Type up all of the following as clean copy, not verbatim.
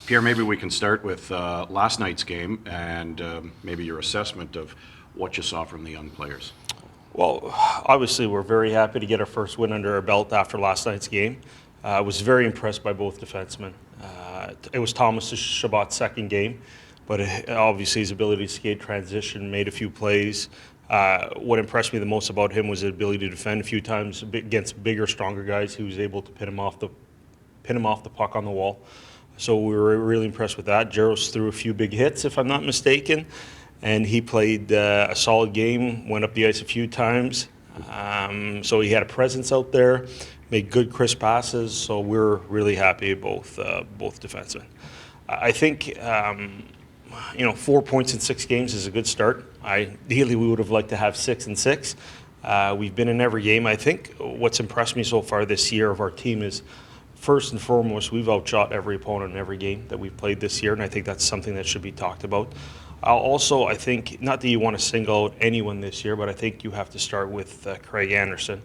Pierre, maybe we can start with last night's game and maybe your assessment of what you saw from the young players. Well, obviously we're very happy to get our first win under our belt after last night's game. I was very impressed by both defensemen. It was Thomas Chabot's second game, but obviously his ability to skate, transition, made a few plays. What impressed me the most about him was his ability to defend a few times against bigger, stronger guys. He was able to pin him off the puck on the wall. So we were really impressed with that. Jaros threw a few big hits, if I'm not mistaken, and he played a solid game, went up the ice a few times. So he had a presence out there, made good, crisp passes. So we're really happy both defensemen. I think 4 points in 6 games is a good start. Ideally, we would have liked to have 6 and 6. We've been in every game. I think what's impressed me so far this year of our team is, first and foremost, we've outshot every opponent in every game that we've played this year, and I think that's something that should be talked about. I think, not that you want to single out anyone this year, but I think you have to start with Craig Anderson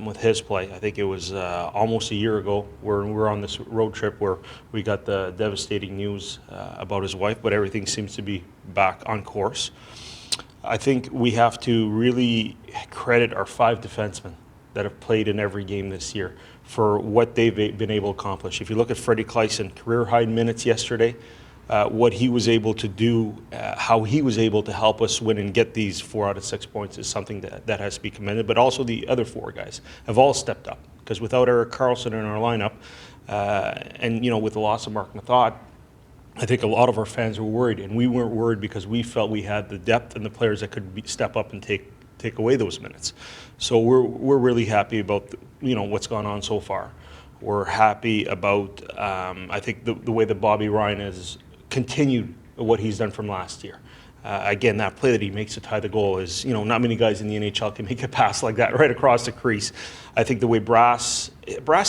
with his play. I think it was almost a year ago where we were on this road trip where we got the devastating news about his wife, but everything seems to be back on course. I think we have to really credit our 5 defensemen that have played in every game this year for what they've been able to accomplish. If you look at Freddie Kleisen, career high minutes yesterday, what he was able to do, how he was able to help us win and get these 4 out of 6 points is something that has to be commended. But also the other 4 guys have all stepped up, because without Erik Karlsson in our lineup, and with the loss of Mark Mathot, I think a lot of our fans were worried, and we weren't worried because we felt we had the depth and the players that could step up and take away those minutes. So we're really happy about what's gone on so far. We're happy about I think the way that Bobby Ryan has continued what he's done from last year. Again, that play that he makes to tie the goal is, not many guys in the NHL can make a pass like that right across the crease. I think the way Brass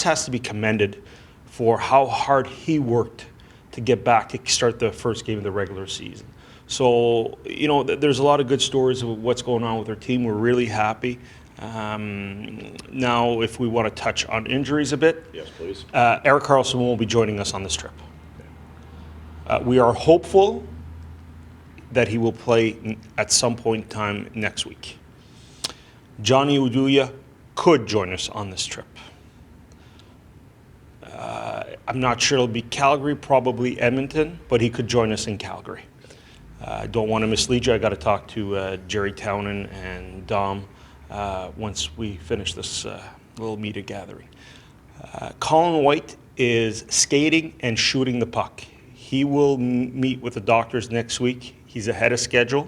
has to be commended for how hard he worked to get back to start the first game of the regular season. So, there's a lot of good stories of what's going on with our team. We're really happy. Now, if we want to touch on injuries a bit. Yes, please. Erik Karlsson will be joining us on this trip. We are hopeful that he will play at some point in time next week. Johnny Uduya could join us on this trip. I'm not sure it'll be Calgary, probably Edmonton, but he could join us in Calgary. I don't want to mislead you. I got to talk to Jerry Townend and Dom once we finish this little media gathering. Colin White is skating and shooting the puck. He will meet with the doctors next week. He's ahead of schedule,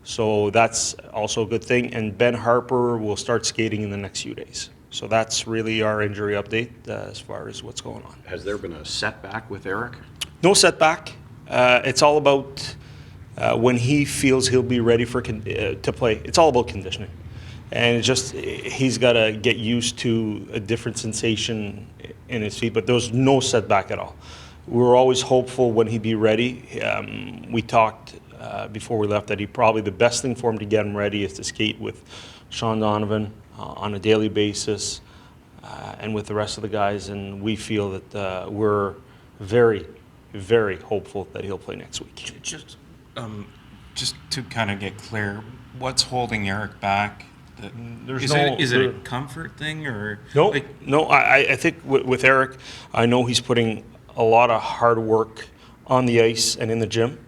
so that's also a good thing. And Ben Harper will start skating in the next few days. So that's really our injury update as far as what's going on. Has there been a setback with Erik? No setback. It's all about when he feels he'll be ready to play. It's all about conditioning. And it's just he's got to get used to a different sensation in his feet, but there's no setback at all. We were always hopeful when he'd be ready. We talked before we left that probably the best thing for him to get him ready is to skate with Sean Donovan on a daily basis and with the rest of the guys, and we feel that we're very, very hopeful that he'll play next week. Just to kind of get clear, what's holding Erik back? Is it a comfort thing or no? I think with Erik, I know he's putting a lot of hard work on the ice and in the gym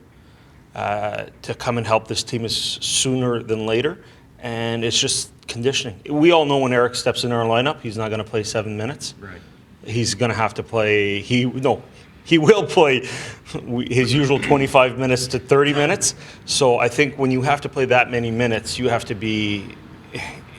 to come and help this team sooner than later, and it's just conditioning. We all know when Erik steps in our lineup, he's not going to play 7 minutes. Right. He's going to have to play. He will play his usual 25 minutes to 30 minutes. So I think when you have to play that many minutes, you have to be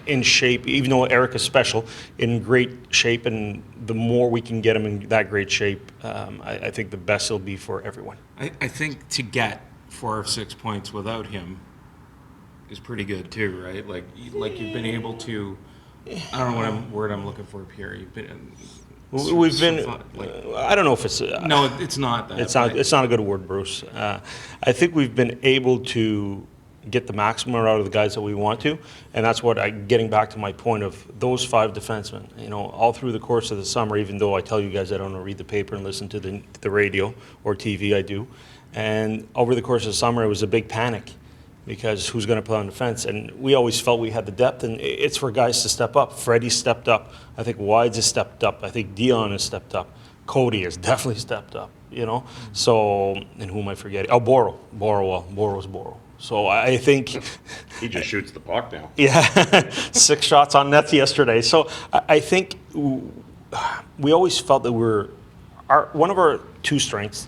in shape, even though Erik is special, in great shape, and the more we can get him in that great shape, I think the best it'll be for everyone. I think to get 4 or 6 points without him is pretty good too, right? Like you've been able to, I don't know what word I'm looking for, Pierre. You've been. We've been. I don't know if it's. No, it's not that. It's not a good word, Bruce. I think we've been able to get the maximum out of the guys that we want to, and that's what getting back to my point of those 5 defensemen, all through the course of the summer, even though I tell you guys I don't read the paper and listen to the radio or TV, I do, and over the course of the summer it was a big panic because who's going to play on defense, and we always felt we had the depth, and it's for guys to step up. Freddie stepped up. I think Wides has stepped up. I think Dion has stepped up. Cody has definitely stepped up, So, and who am I forgetting? Oh, Boro's Boro. So I think He just shoots the puck now. yeah, 6 shots on net yesterday. So I think we always felt that one of our 2 strengths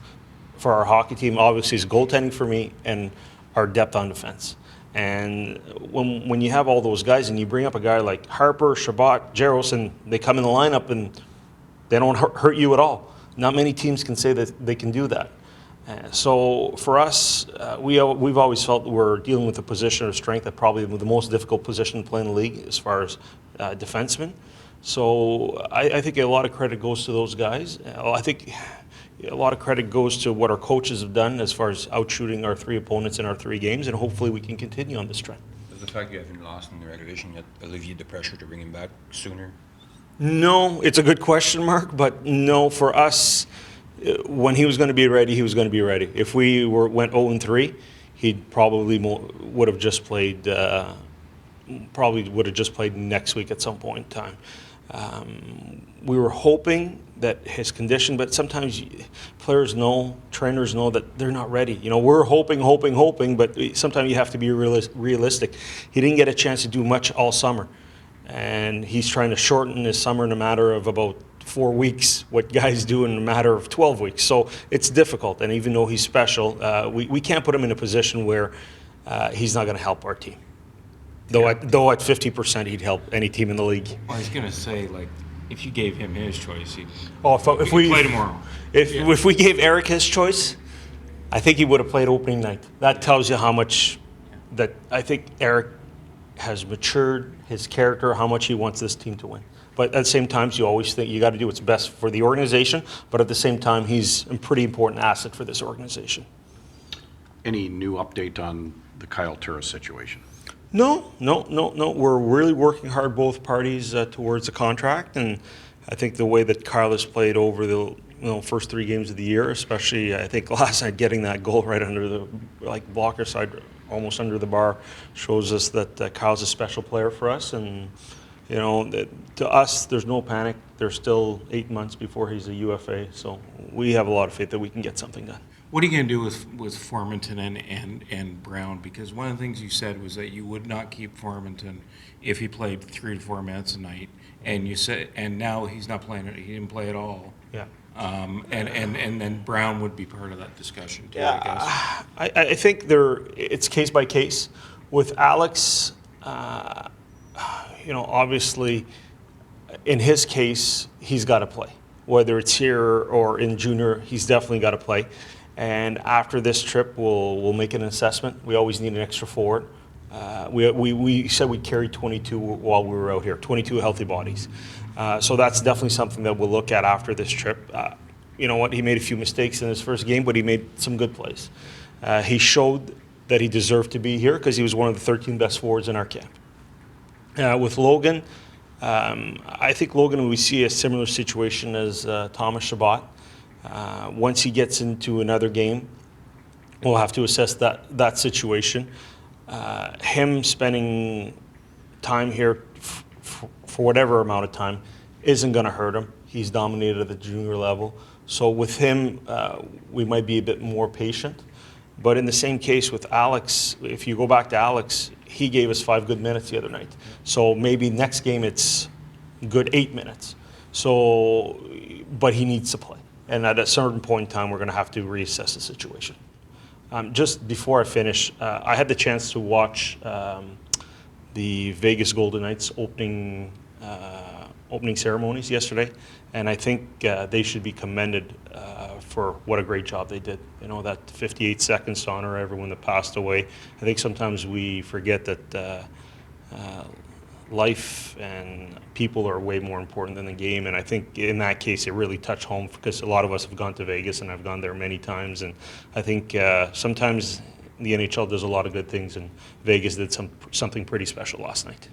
for our hockey team obviously is goaltending for me and our depth on defense. And when you have all those guys and you bring up a guy like Harper, Shabbat, Jaros, and they come in the lineup and they don't hurt you at all. Not many teams can say that they can do that. So for us, we've always felt that we're dealing with a position of strength that probably the most difficult position to play in the league as far as defensemen. So I think a lot of credit goes to those guys. I think a lot of credit goes to what our coaches have done as far as outshooting our 3 opponents in our 3 games, and hopefully we can continue on this trend. Does the fact you haven't lost in the regulation yet alleviate the pressure to bring him back sooner? No, it's a good question, Mark, but no, for us, when he was going to be ready, he was going to be ready. If we went 0-3, he'd probably would have just played next week at some point in time. We were hoping that his condition, but sometimes players know, trainers know that they're not ready. We're hoping, but sometimes you have to be realistic. He didn't get a chance to do much all summer. And he's trying to shorten his summer in a matter of about 4 weeks, what guys do in a matter of 12 weeks. So it's difficult, and even though he's special, we can't put him in a position where he's not going to help our team. Though at 50%, he'd help any team in the league. I was going to say, if you gave him his choice, he'd If we play tomorrow. If we gave Eric his choice, I think he would have played opening night. That tells you how much that I think Eric has matured, his character, how much he wants this team to win. But at the same time, you always think you got to do what's best for the organization, but at the same time, he's a pretty important asset for this organization. Any new update on the Kyle Turris situation? No. We're really working hard, both parties, towards the contract, and I think the way that Kyle has played over the first 3 games of the year, especially I think last night getting that goal right under the blocker side, almost under the bar, shows us that Kyle's a special player for us. And that to us, there's no panic. There's still 8 months before he's a UFA, so we have a lot of faith that we can get something done. What are you going to do with Formanton and Brown? Because one of the things you said was that you would not keep Formanton if he played 3 to 4 minutes a night, and you said, and now he's not playing it. He didn't play at all. Yeah. And then Brown would be part of that discussion too, Yeah, I guess. I think it's case by case. With Alex, obviously, in his case, he's got to play. Whether it's here or in junior, he's definitely got to play. And after this trip, we'll make an assessment. We always need an extra forward. We said we'd carry 22 while we were out here, 22 healthy bodies. So that's definitely something that we'll look at after this trip. You know what? He made a few mistakes in his first game, but he made some good plays. He showed that he deserved to be here because he was one of the 13 best forwards in our camp. With Logan, I think Logan, we see a similar situation as Thomas Chabot. Once he gets into another game, we'll have to assess that situation. Him spending time here for whatever amount of time isn't going to hurt him. He's dominated at the junior level. So with him, we might be a bit more patient. But in the same case with Alex, if you go back to Alex, he gave us 5 good minutes the other night. So maybe next game it's good 8 minutes. So, but he needs to play. And at a certain point in time, we're going to have to reassess the situation. Just before I finish, I had the chance to watch the Vegas Golden Knights opening ceremonies yesterday, and I think they should be commended for what a great job they did. That 58 seconds to honor everyone that passed away. I think sometimes we forget that life and people are way more important than the game, and I think in that case it really touched home because a lot of us have gone to Vegas, and I've gone there many times, and I think sometimes the NHL does a lot of good things, and Vegas did something pretty special last night.